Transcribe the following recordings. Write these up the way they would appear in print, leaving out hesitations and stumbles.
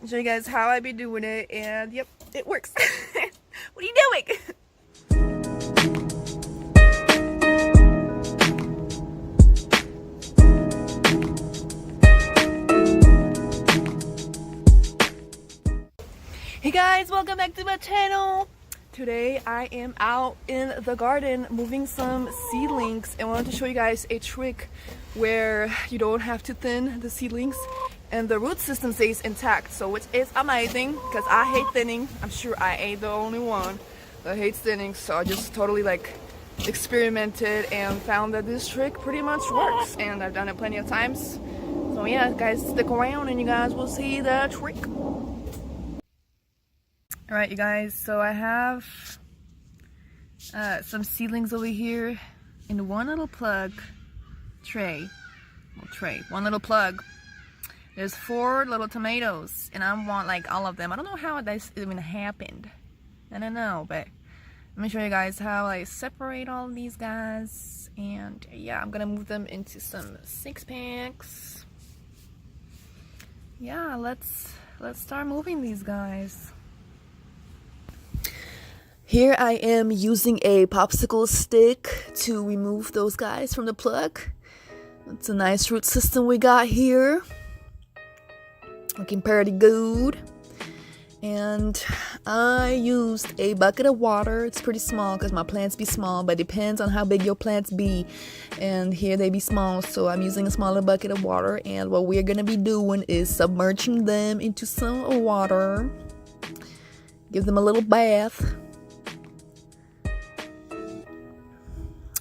show you guys how I be doing it, and yep, it works. What are you doing? Hey guys, welcome back to my channel. Today I am out in the garden moving some seedlings and I wanted to show you guys a trick where you don't have to thin the seedlings and the root system stays intact, so which is amazing because I hate thinning. I'm sure I ain't the only one that hates thinning, so I just totally experimented and found that this trick pretty much works, and I've done it plenty of times. So yeah guys, stick around and you guys will see the trick. Alright you guys, so I have some seedlings over here in one little plug one little plug. There's 4 little tomatoes and I want all of them. I don't know how this even happened. I don't know, but let me show you guys how I separate all of these guys. And yeah, I'm gonna move them into some 6-packs. Yeah, let's start moving these guys. Here I am using a popsicle stick to remove those guys from the plug. It's a nice root system we got here. Looking pretty good. And I used a bucket of water. It's pretty small because my plants be small, but it depends on how big your plants be. And here they be small, so I'm using a smaller bucket of water. And what we're gonna be doing is submerging them into some water. Give them a little bath.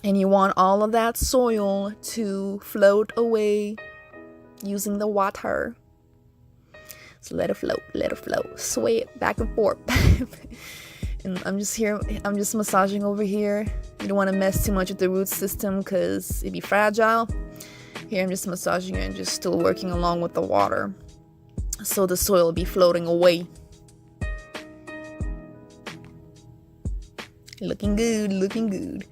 And you want all of that soil to float away using the water. So let it float, sway it back and forth. And I'm just massaging over here. You don't want to mess too much with the root system because it'd be fragile. Here I'm just massaging it and just still working along with the water. So the soil will be floating away. Looking good, looking good.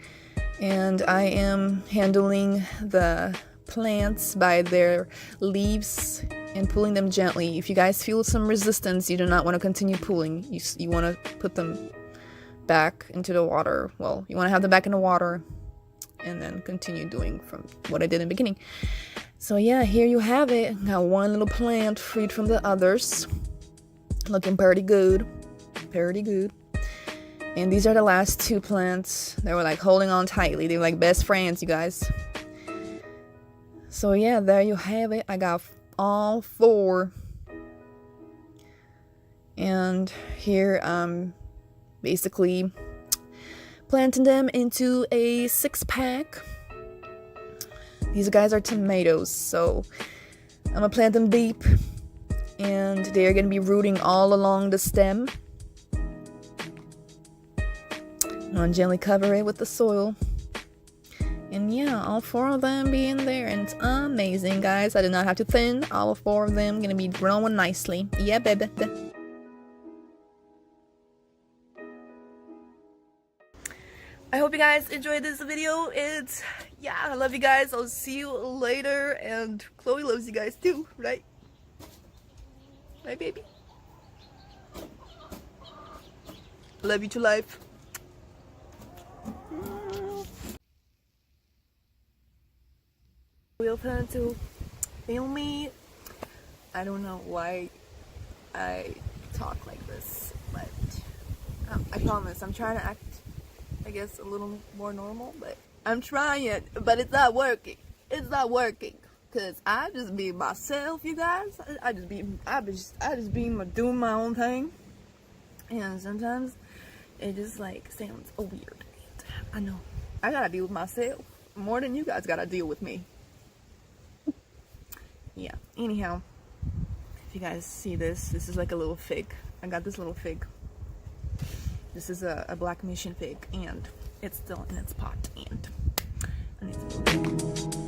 And I am handling the plants by their leaves and pulling them gently. If you guys feel some resistance, you do not want to continue pulling. You want to put them back into the water. Well, you want to have them back in the water and then continue doing from what I did in the beginning. So yeah, here you have it. Got one little plant freed from the others. Looking pretty good. Pretty good. And these are the last 2 plants. They were holding on tightly. They were like best friends, you guys. So yeah, there you have it. I got all 4. And here I'm basically planting them into a 6-pack. These guys are tomatoes, so I'm gonna plant them deep. And they're gonna be rooting all along the stem. I'm gonna gently cover it with the soil. And yeah, all 4 of them be in there, and it's amazing, guys. I did not have to thin. All 4 of them gonna be growing nicely. Yeah, baby. I hope you guys enjoyed this video, and yeah, I love you guys. I'll see you later, and Chloe loves you guys too, right? Right, baby? Love you to life. We'll plan to film me. I don't know why I talk like this, but I promise I'm trying to act, I guess, a little more normal, but I'm trying, but it's not working. It's not working because I just be myself, you guys. I just be doing my own thing, and sometimes it just sounds weird. I know I gotta deal with myself more than you guys gotta deal with me. Yeah, anyhow, if you guys see this is like a little fig. I got this little fig. This is a black mission fig, and it's still in its pot, and I need to